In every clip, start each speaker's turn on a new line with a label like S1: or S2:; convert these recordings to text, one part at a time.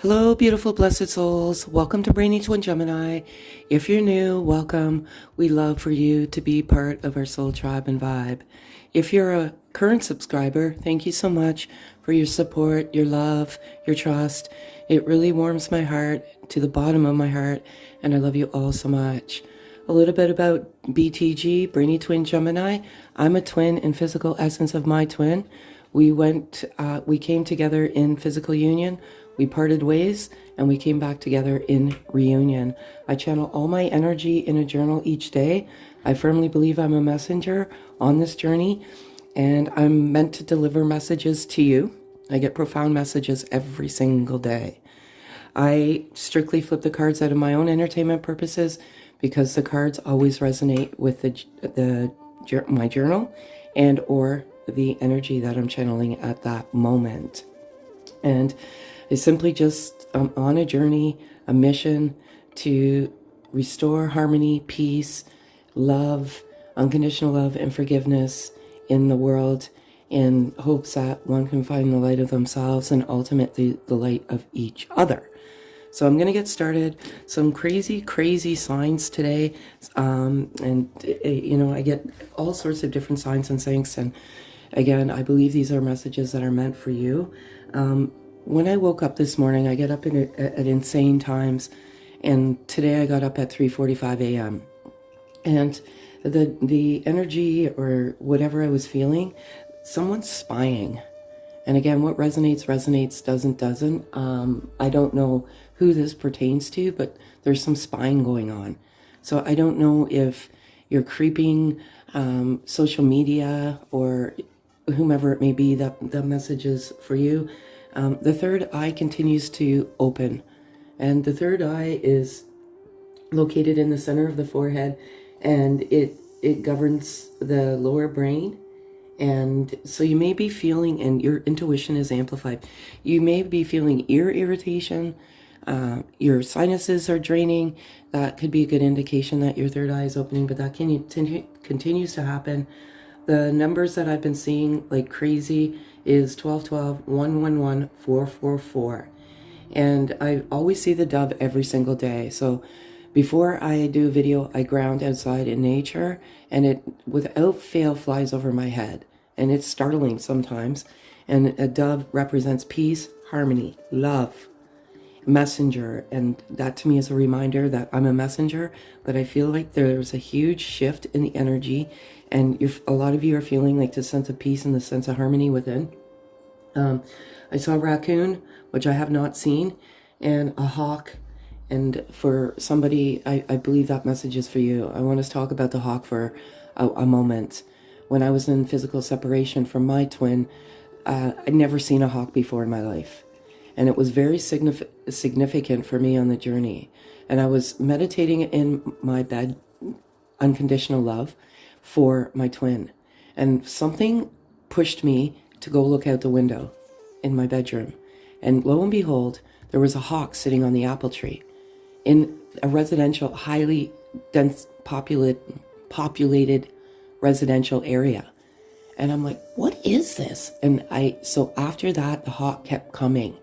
S1: Hello, beautiful, blessed souls. Welcome to Brainy Twin Gemini. If you're new, welcome. We love for you to be part of our soul tribe and vibe. If you're a current subscriber, thank you so much for your support, your love, your trust. It really warms my heart to the bottom of my heart, and I love you all so much. A little bit about BTG, Brainy Twin Gemini. I'm a twin in physical essence of my twin. We came together in physical union. We parted ways and we came back together in reunion. I channel all my energy in a journal each day. I firmly believe I'm a messenger on this journey, and I'm meant to deliver messages to you. I get profound messages every single day. I strictly flip the cards out of my own entertainment purposes because the cards always resonate with my journal and or the energy that I'm channeling at that moment. And it's simply just on a journey, a mission to restore harmony, peace, love, unconditional love, and forgiveness in the world, in hopes that one can find the light of themselves and ultimately the light of each other. So I'm going to get started. Some crazy, crazy signs today. I get all sorts of different signs and things. And again, I believe these are messages that are meant for you. When I woke up this morning, I get up at insane times, and today I got up at 3:45 a.m. And the energy or whatever I was feeling, someone's spying. And again, what resonates, doesn't. I don't know who this pertains to, but there's some spying going on. So I don't know if you're creeping social media or whomever it may be that the message is for you. The third eye continues to open, and the third eye is located in the center of the forehead, and it governs the lower brain. And so you may be feeling, and your intuition is amplified, you may be feeling ear irritation, your sinuses are draining. That could be a good indication that your third eye is opening, but that continues to happen. The numbers that I've been seeing like crazy is 1212, 111, 444. And I always see the dove every single day. So before I do a video, I ground outside in nature, and it without fail flies over my head. And it's startling sometimes. And a dove represents peace, harmony, love, messenger. And that to me is a reminder that I'm a messenger, but I feel like there's a huge shift in the energy, and a lot of you are feeling like the sense of peace and the sense of harmony within. I saw a raccoon, which I have not seen, and a hawk. And for somebody, I believe that message is for you. I want to talk about the hawk for a moment. When I was in physical separation from my twin, I'd never seen a hawk before in my life. And it was very significant for me on the journey. And I was meditating in my bed, unconditional love for my twin. And something pushed me to go look out the window in my bedroom. And lo and behold, there was a hawk sitting on the apple tree in a residential, highly dense, populated residential area. And I'm like, what is this? And so after that, the hawk kept coming.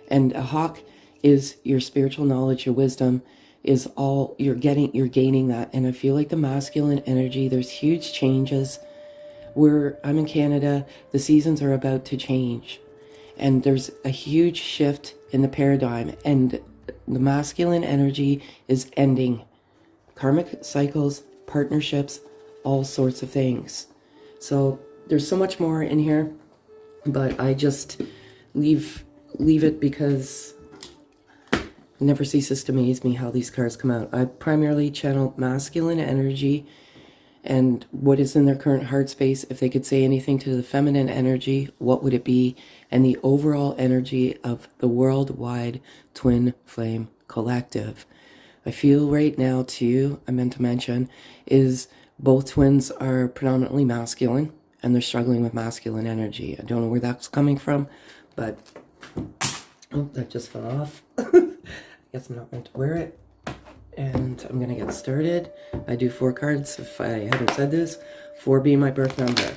S1: And a hawk is your spiritual knowledge, your wisdom, is all you're gaining that. And I feel like the masculine energy, there's huge changes. I'm in Canada, the seasons are about to change. And there's a huge shift in the paradigm, and the masculine energy is ending. Karmic cycles, partnerships, all sorts of things. So there's so much more in here, but I just leave it because it never ceases to amaze me how these cards come out. I primarily channel masculine energy and what is in their current heart space. If they could say anything to the feminine energy, what would it be? And the overall energy of the worldwide twin flame collective. I feel right now too, I meant to mention, is both twins are predominantly masculine, and they're struggling with masculine energy. I don't know where that's coming from, but oh, that just fell off. I guess I'm not meant to wear it. And I'm gonna get started. I do 4 cards, if I haven't said this, 4 being my birth number.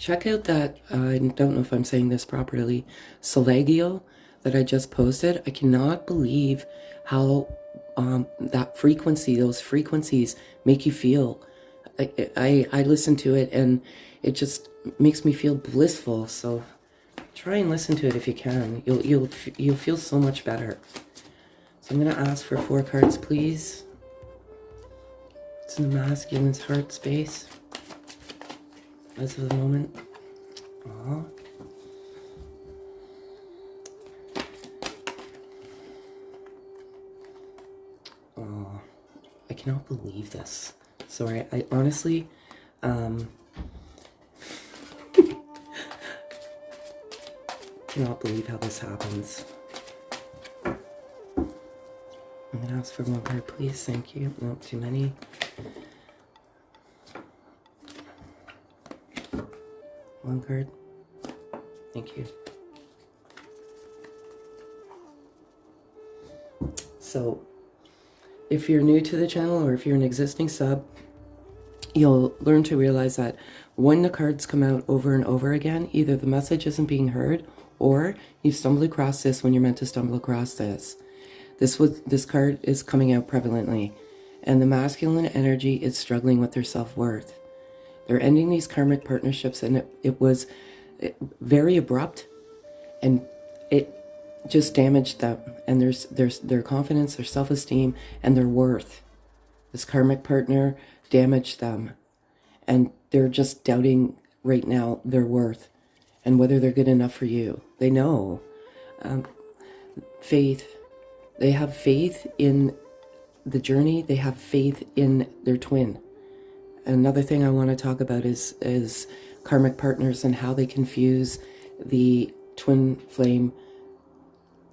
S1: check out that, I don't know if I'm saying this properly, Solagio that I just posted. I cannot believe how that frequency, those frequencies make you feel. I listen to it and it just makes me feel blissful. So try and listen to it if you can. You'll feel so much better. So I'm going to ask for 4 cards, please. It's in the masculine's heart space as of the moment. Aww. Oh, I cannot believe this. Sorry, I honestly, cannot believe how this happens. I'm gonna ask for 1 card, please. Thank you. Not too many. One card. Thank you. So, if you're new to the channel or if you're an existing sub, you'll learn to realize that when the cards come out over and over again, either the message isn't being heard or you've stumbled across this when you're meant to stumble across this. This card is coming out prevalently, and the masculine energy is struggling with their self-worth. They're ending these karmic partnerships, and it was very abrupt, and it just damaged them and their confidence, their self-esteem, and their worth. This karmic partner damaged them, and they're just doubting right now their worth and whether they're good enough for you. They know. Faith. They have faith in the journey. They have faith in their twin. Another thing I want to talk about is karmic partners and how they confuse the twin flame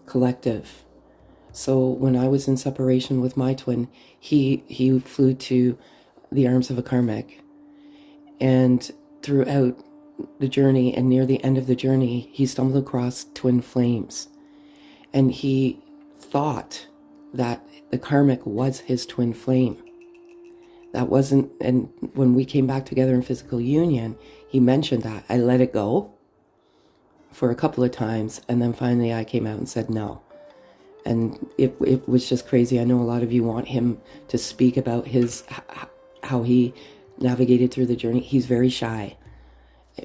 S1: collective. So when I was in separation with my twin, he flew to the arms of a karmic, and throughout the journey and near the end of the journey, he stumbled across twin flames, and he thought that the karmic was his twin flame. That wasn't, and when we came back together in physical union, he mentioned that. I let it go for a couple of times, and then finally I came out and said no. And it was just crazy. I know a lot of you want him to speak about how he navigated through the journey. He's very shy.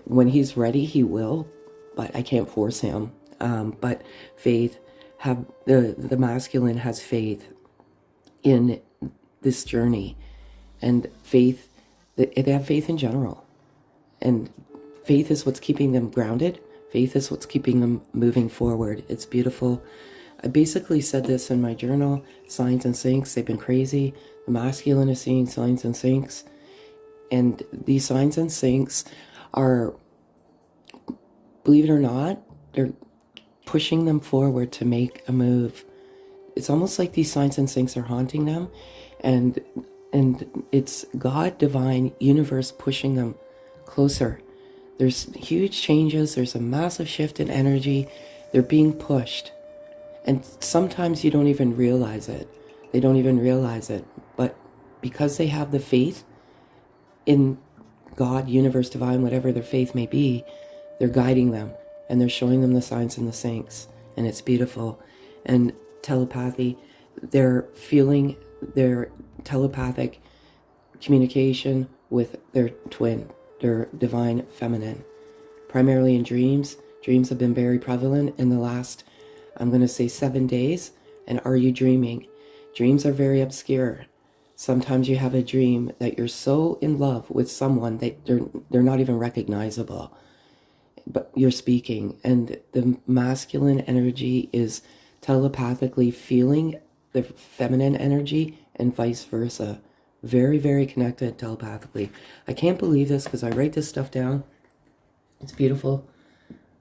S1: When he's ready, he will, but I can't force him. But faith, the masculine has faith in this journey, and faith, they have faith in general, and faith is what's keeping them grounded. Faith is what's keeping them moving forward. It's beautiful. I basically said this in my journal. Signs and sinks, they've been crazy. The masculine is seeing signs and sinks, and these signs and sinks are, believe it or not, they're pushing them forward to make a move. It's almost like these signs and sinks are haunting them, and it's God, divine, universe pushing them closer. There's huge changes. There's a massive shift in energy. They're being pushed, and sometimes you don't even realize it. They don't even realize it, but because they have the faith in God, universe, divine, whatever their faith may be, they're guiding them, and they're showing them the signs and the sinks, and it's beautiful. And telepathy, they're feeling their telepathic communication with their twin, their divine feminine, primarily in dreams. Dreams have been very prevalent in the last, I'm going to say, 7 days. And are you dreaming? Dreams are very obscure. Sometimes you have a dream that you're so in love with someone that they're not even recognizable, but you're speaking, and the masculine energy is telepathically feeling the feminine energy and vice versa. Very, very connected telepathically. I can't believe this because I write this stuff down. It's beautiful,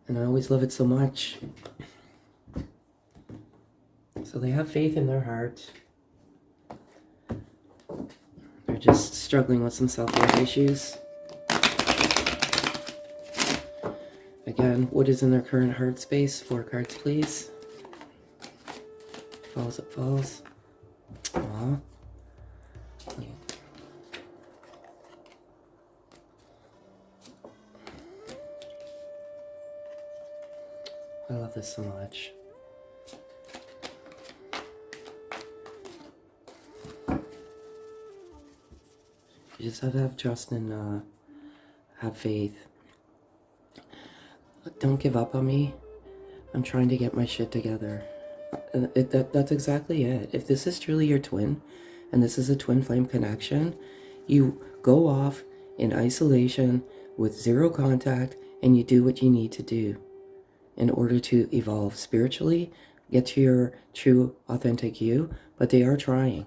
S1: and I always love it so much. So they have faith in their heart. They're just struggling with some self-worth issues. Again, what is in their current heart space? 4 cards, please. Falls, it falls. Aww. love this so much. You just have to have trust and have faith. Don't give up on me. I'm trying to get my shit together. That's exactly it. If this is truly your twin, and this is a twin flame connection, you go off in isolation with zero contact, and you do what you need to do in order to evolve spiritually, get to your true, authentic you. But they are trying,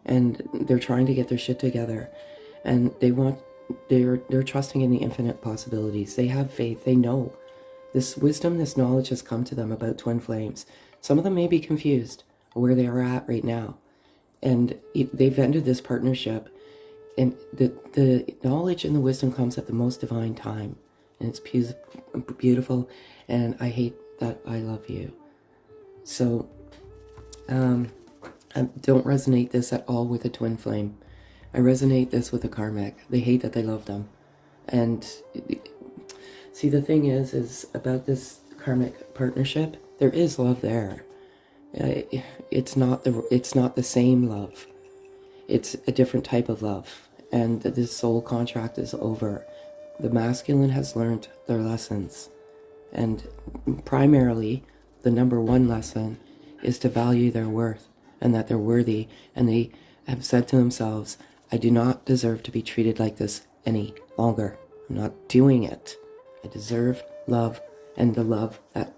S1: and they're trying to get their shit together, and they're trusting in the infinite possibilities. They have faith. They know this wisdom, this knowledge has come to them about twin flames. Some of them may be confused where they are at right now, and they've ended this partnership, and the knowledge and the wisdom comes at the most divine time, and it's beautiful. And I hate that I love you. So I don't resonate this at all with a twin flame. I resonate this with a karmic. They hate that they love them. And see, the thing is about this karmic partnership, there is love there. It's not the same love. It's a different type of love. And this soul contract is over. The masculine has learned their lessons. And primarily, the number one lesson is to value their worth and that they're worthy. And they have said to themselves, I do not deserve to be treated like this any longer. I'm not doing it. I deserve love, and the love that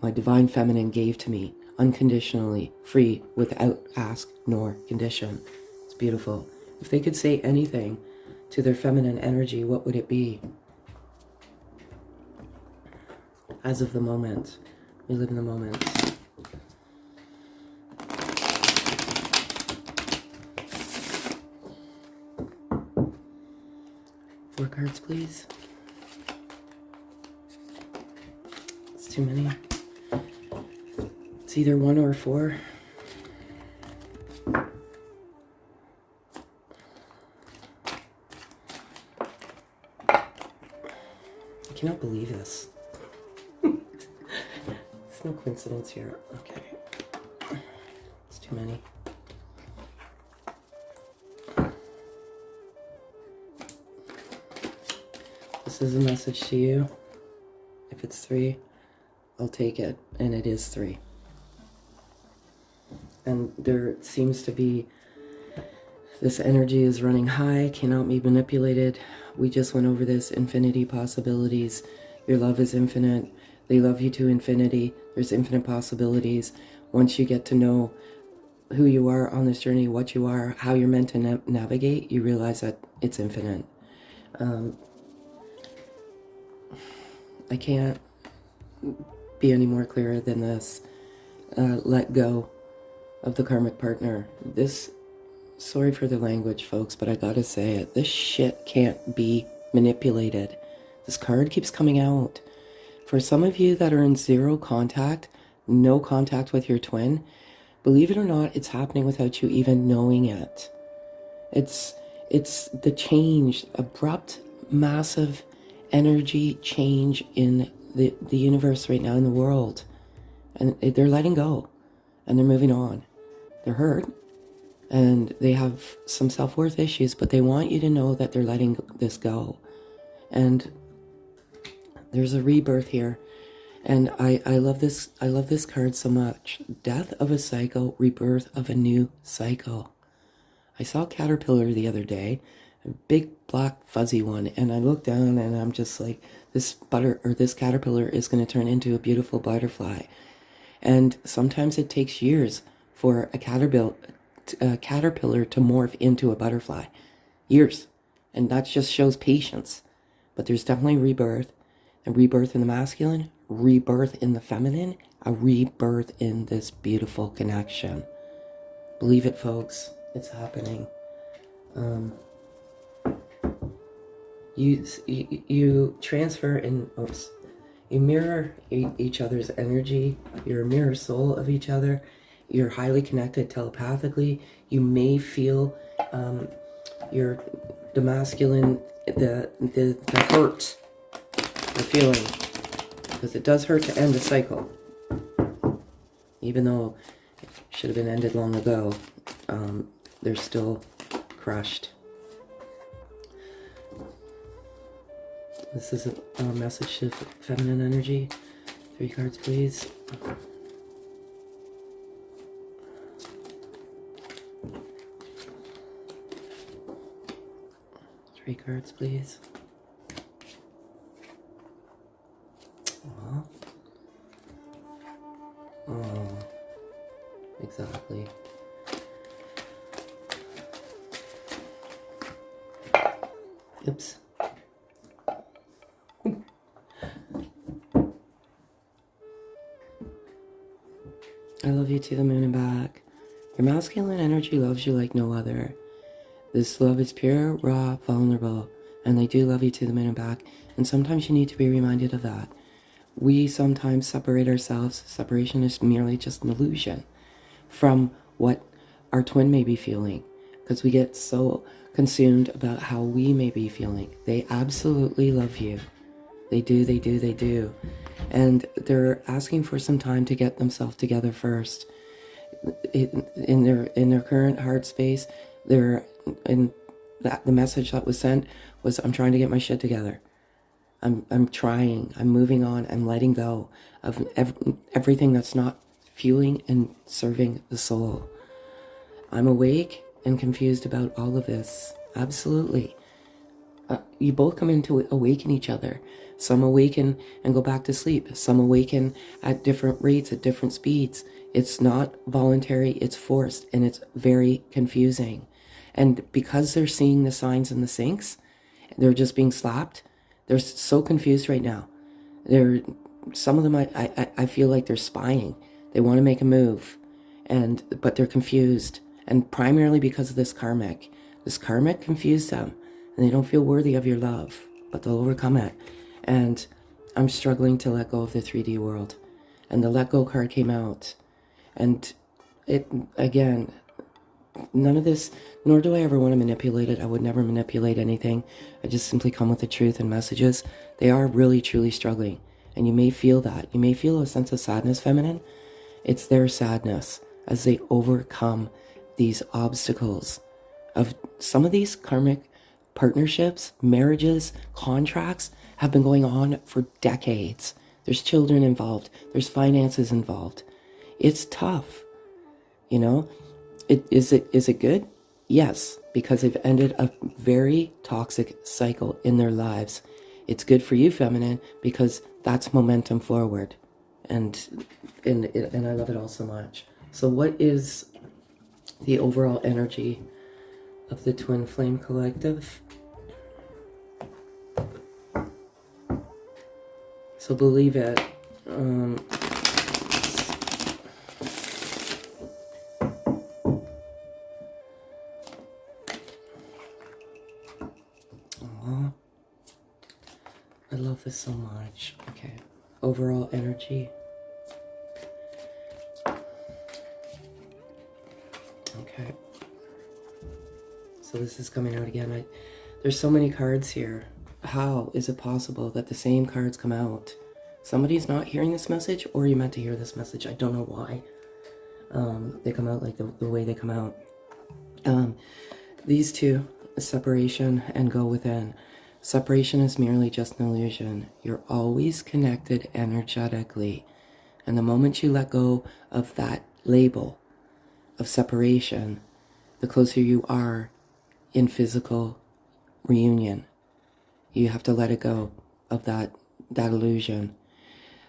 S1: my divine feminine gave to me unconditionally, free, without ask nor condition. It's beautiful. If they could say anything to their feminine energy, what would it be? As of the moment, we live in the moment. Four cards, please. It's too many. It's either 1 or 4. I cannot believe this. There's no coincidence here. Okay. It's too many. This is a message to you. If it's 3, I'll take it. And it is 3. And there seems to be, this energy is running high, cannot be manipulated. We just went over this, infinity possibilities. Your love is infinite. They love you to infinity. There's infinite possibilities. Once you get to know who you are on this journey, what you are, how you're meant to navigate, you realize that it's infinite. I can't be any more clearer than this. Let go of the karmic partner. This, sorry for the language, folks, but I gotta say it. This shit can't be manipulated. This card keeps coming out. For some of you that are in zero contact, no contact with your twin, believe it or not, it's happening without you even knowing it. It's the change, abrupt, massive energy change in the universe right now, in the world. And they're letting go. And they're moving on. They're hurt. And they have some self-worth issues, but they want you to know that they're letting this go. And there's a rebirth here. And I love this card so much. Death of a cycle, rebirth of a new cycle. I saw a caterpillar the other day, a big black fuzzy one, and I looked down and I'm just like, this caterpillar is going to turn into a beautiful butterfly. And sometimes it takes years for a caterpillar to morph into a butterfly. Years. And that just shows patience. But there's definitely rebirth. A rebirth in the masculine, rebirth in the feminine, a rebirth in this beautiful connection. Believe it, folks. It's happening. You transfer in... Oops. You mirror each other's energy. You're a mirror soul of each other. You're highly connected telepathically. You may feel the masculine, the hurt, the feeling. because it does hurt to end a cycle. Even though it should have been ended long ago, they're still crushed. This is a message to feminine energy. 3 cards, please. 3 cards, please. Aww. Oh, exactly. Oops. I love you to the moon and back. Your masculine energy loves you like no other. This love is pure, raw, vulnerable, and they do love you to the moon and back. And sometimes you need to be reminded of that. We sometimes separate ourselves. Separation is merely just an illusion from what our twin may be feeling, because we get so consumed about how we may be feeling. They absolutely love you. They do, they do, they do. And they're asking for some time to get themselves together first. In their current heart space, the message that was sent was, I'm trying to get my shit together. I'm trying, I'm moving on, I'm letting go of everything that's not fueling and serving the soul. I'm awake and confused about all of this. Absolutely. You both come in to awaken each other. Some awaken and go back to sleep. Some awaken at different rates, at different speeds. It's not voluntary, it's forced, and it's very confusing. And because they're seeing the signs and the syncs, they're just being slapped. They're so confused right now. Some of them, I feel like they're spying. They want to make a move, but they're confused. And primarily because of this karmic. This karmic confused them, and they don't feel worthy of your love, but they'll overcome it. And I'm struggling to let go of the 3D world. And the let go card came out. And it, again, none of this, nor do I ever want to manipulate it. I would never manipulate anything. I just simply come with the truth and messages. They are really, truly struggling. And you may feel that. You may feel a sense of sadness, feminine. It's their sadness as they overcome these obstacles of some of these karmic partnerships, marriages, contracts have been going on for decades. There's children involved. There's finances involved. It's tough. You know, is it good? Yes, because they've ended a very toxic cycle in their lives. It's good for you, feminine, because that's momentum forward. And I love it all so much. So what is the overall energy of the Twin Flame Collective? So believe it. I love this so much. Okay. Overall energy. Okay. So this is coming out again. There's so many cards here. How is it possible that the same cards come out? Somebody's not hearing this message, or you meant to hear this message. I don't know why. They come out like the way they come out. These two, separation and go within. Separation is merely just an illusion. You're always connected energetically. And the moment you let go of that label of separation, the closer you are in physical reunion. You have to let it go of that illusion.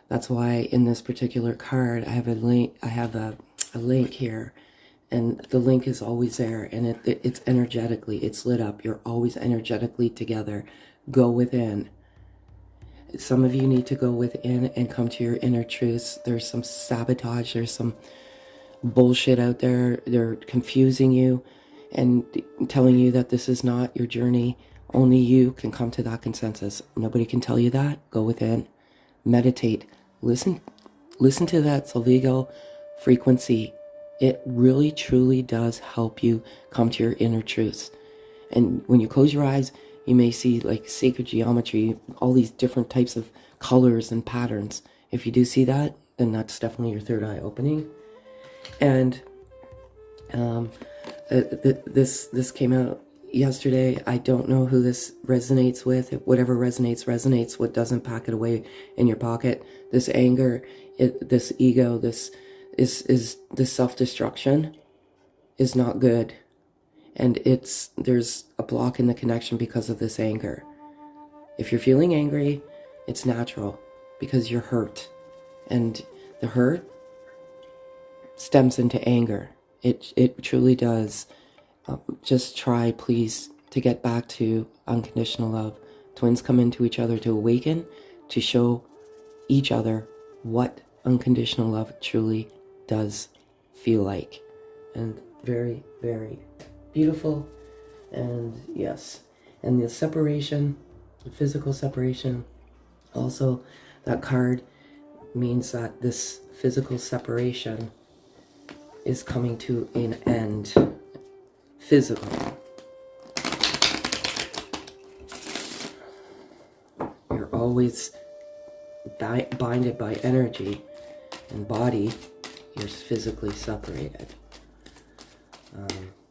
S1: That's why in this particular card, I have a link. I have a link here, and the link is always there, and it's energetically, it's lit up. You're always energetically together. Go within. Some of you need to go within and come to your inner truths. There's some sabotage. There's some bullshit out there. They're confusing you and telling you that this is not your journey. Only you can come to that consensus. Nobody can tell you that. Go within. Meditate. Listen to that Solvigo frequency. It really, truly does help you come to your inner truths. And when you close your eyes, you may see like sacred geometry, all these different types of colors and patterns. If you do see that, then that's definitely your third eye opening. And this came out yesterday. I don't know who this resonates with. Whatever resonates, resonates. What doesn't, pack it away in your pocket. This anger, this ego, this self-destruction is not good. And there's a block in the connection because of this anger. If you're feeling angry, it's natural because you're hurt. And the hurt stems into anger. It truly does. Just try, please, to get back to unconditional love. Twins come into each other to awaken, to show each other what unconditional love truly does feel like. And very, very beautiful. And yes, and the separation, the physical separation, also that card means that this physical separation is coming to an end. Physical. You're always binded by energy, and body, you're physically separated.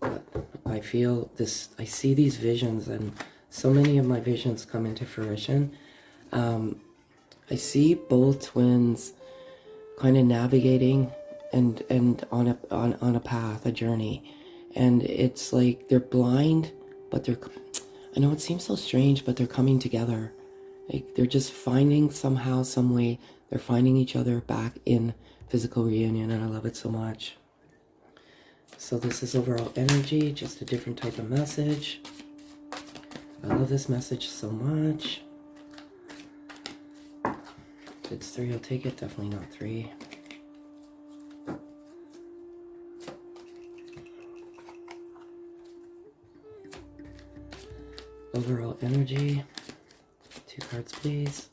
S1: But I feel this, I see these visions, and so many of my visions come into fruition. I see both twins kind of navigating and on a path, a journey. And it's like they're blind, but I know it seems so strange, but they're coming together. Like they're just finding somehow, some way, they're finding each other back in physical reunion, and I love it so much. So this is overall energy, just a different type of message. I love this message so much. If it's 3, I'll take it. Definitely not 3. Overall energy. 2 cards, please.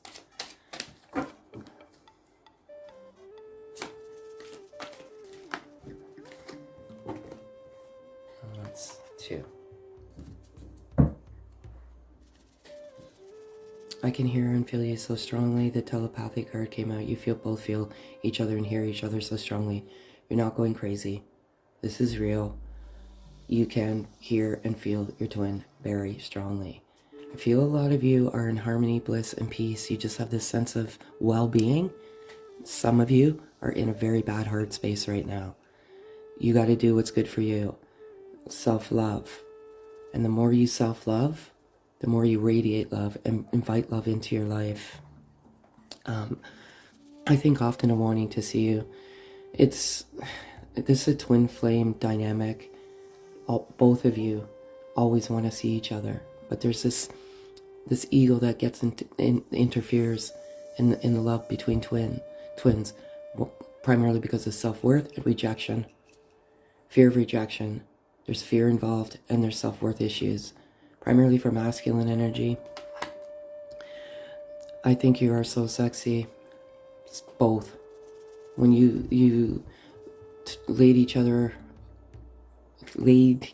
S1: That's 2. I can hear and feel you so strongly. The telepathic card came out. You both feel each other and hear each other so strongly. You're not going crazy. This is real. You can hear and feel your twin very strongly. I feel a lot of you are in harmony, bliss, and peace. You just have this sense of well-being. Some of you are in a very bad heart space right now. You got to do what's good for you. Self-love. And the more you self-love, the more you radiate love and invite love into your life. I think often of wanting to see you. This is a twin flame dynamic. Both of you always want to see each other, but there's this ego that gets interferes in the love between twins, primarily because of self-worth and rejection, fear of rejection. There's fear involved, and there's self-worth issues, primarily for masculine energy. I think you are so sexy. It's both. When you laid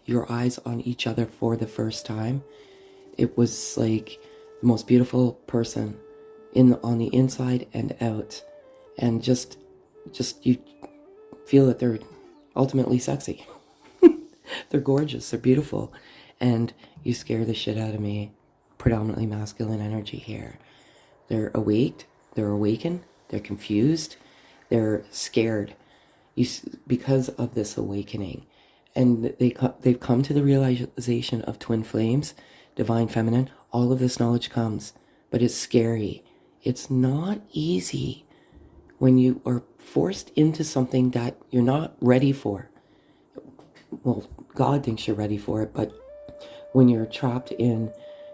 S1: your eyes on each other for the first time, it was like the most beautiful person on the inside and out, and just you feel that they're ultimately sexy. They're gorgeous, they're beautiful, and you scare the shit out of me. Predominantly masculine energy here. They're awake, they're awakened, they're confused, they're scared because of this awakening. And they've come to the realization of twin flames, divine feminine. All of this knowledge comes, but it's scary. It's not easy when you are forced into something that you're not ready for. Well, God thinks you're ready for it, but when you're trapped in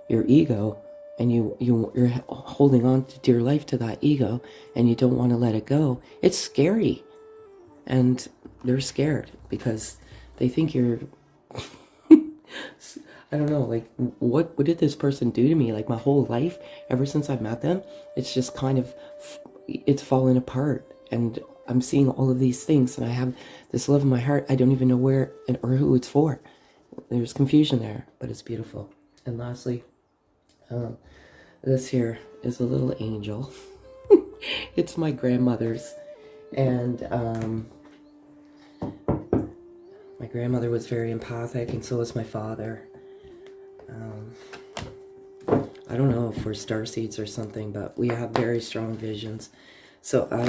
S1: your ego and you're holding on to dear life to that ego and you don't want to let it go, it's scary. And they're scared because they think you're, I don't know, like, what did this person do to me? Like, my whole life, ever since I've met them, it's just kind of, it's fallen apart. And I'm seeing all of these things, and I have this love in my heart. I don't even know where or who it's for. There's confusion there, but it's beautiful. And lastly, this here is a little angel. It's my grandmother's. And my grandmother was very empathic, and so was my father. I don't know if we're starseeds or something, but we have very strong visions. So I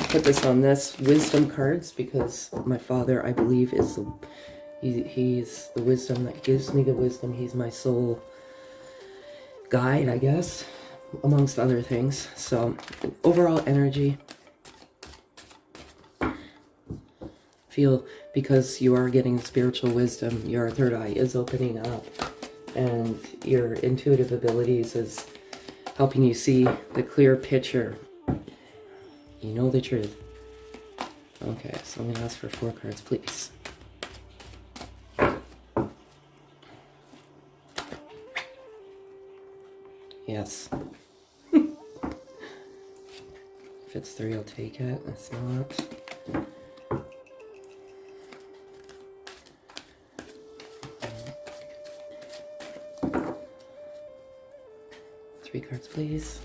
S1: put this on this wisdom cards because my father, I believe, is he's the wisdom that gives me the wisdom. He's my soul guide, I guess, amongst other things. So overall energy, feel, because you are getting spiritual wisdom, your third eye is opening up, and your intuitive abilities is helping you see the clear picture. You know the truth. Okay, so I'm going to ask for 4 cards, please. Yes. If it's 3, I'll take it. It's not. 3 cards, please.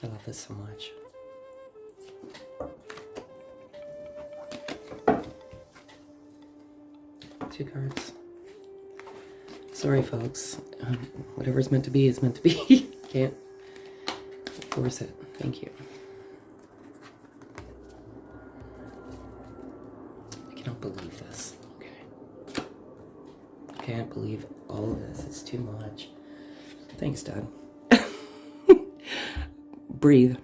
S1: I love this so much. Two cards. Sorry, folks. Whatever's meant to be is meant to be. Can't force it. Thank you. I cannot believe this. Okay. I can't believe all of this. It's too much. Thanks, Dad. Breathe.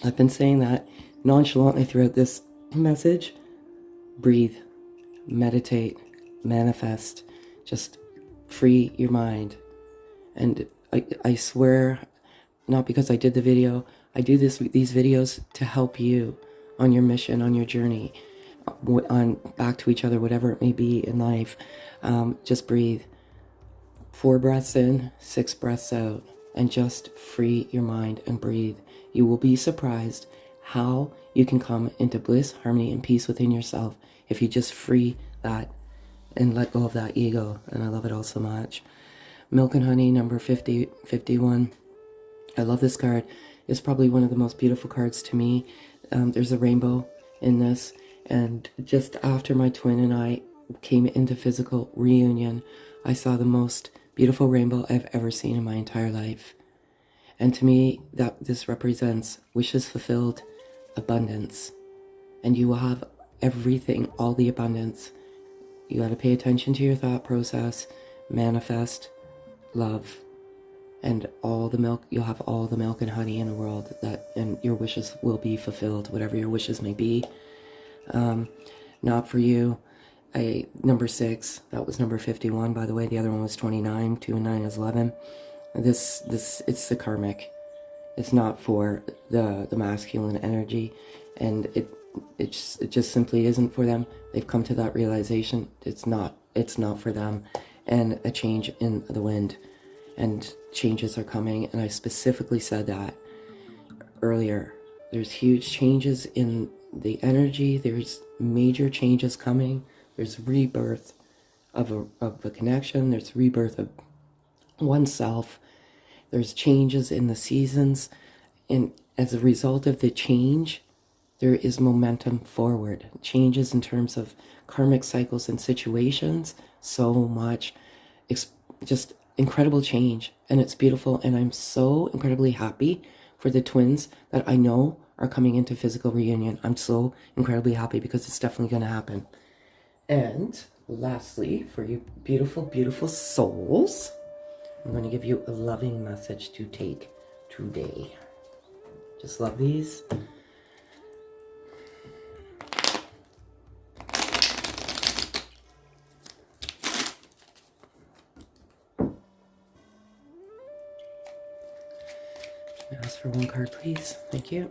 S1: I've been saying that nonchalantly throughout this message. Breathe. Meditate. Manifest. Just free your mind. And I swear, not because I did the video, I do these videos to help you on your mission, on your journey, on back to each other, whatever it may be in life. Just breathe. 4 breaths in, 6 breaths out, and just free your mind and breathe. You will be surprised how you can come into bliss, harmony, and peace within yourself if you just free that and let go of that ego. And I love it all so much. Milk and Honey, number 51. I love this card. It's probably one of the most beautiful cards to me. There's a rainbow in this. And just after my twin and I came into physical reunion, I saw the most beautiful rainbow I've ever seen in my entire life. And to me, this represents wishes fulfilled, abundance. And you will have everything, all the abundance. You got to pay attention to your thought process, manifest, love, and all the milk. You'll have all the milk and honey in the world, and your wishes will be fulfilled, whatever your wishes may be. Not for you. Number 6, that was number 51, by the way. The other one was 29. 2 and 9 is 11. This it's the karmic. It's not for the masculine energy, and it just simply isn't for them. They've come to that realization. It's not for them. And a change in the wind, and changes are coming. And I specifically said that earlier. There's huge changes in the energy. There's major changes coming. There's rebirth of a connection. There's rebirth of oneself. There's changes in the seasons. And as a result of the change, there is momentum forward. Changes in terms of karmic cycles and situations. So much. Just incredible change. And it's beautiful. And I'm so incredibly happy for the twins that I know are coming into physical reunion. I'm so incredibly happy because it's definitely going to happen. And lastly, for you beautiful, beautiful souls, I'm going to give you a loving message to take today. Just love these. Ask for 1 card, please. Thank you.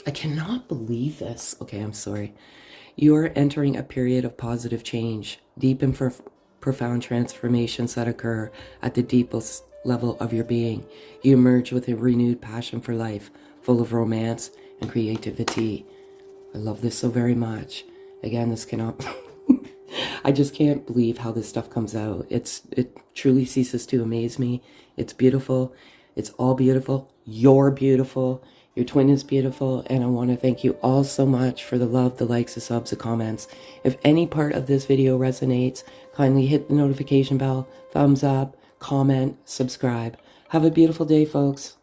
S1: I cannot believe this. Okay, I'm sorry. You're entering a period of positive change, deep and profound transformations that occur at the deepest level of your being. You emerge with a renewed passion for life, full of romance and creativity. I love this so very much. Again, this cannot... I just can't believe how this stuff comes out. It truly ceases to amaze me. It's beautiful. It's all beautiful. You're beautiful. Your twin is beautiful. And I want to thank you all so much for the love, the likes, the subs, the comments. If any part of this video resonates, kindly hit the notification bell, thumbs up, comment, subscribe. Have a beautiful day, folks.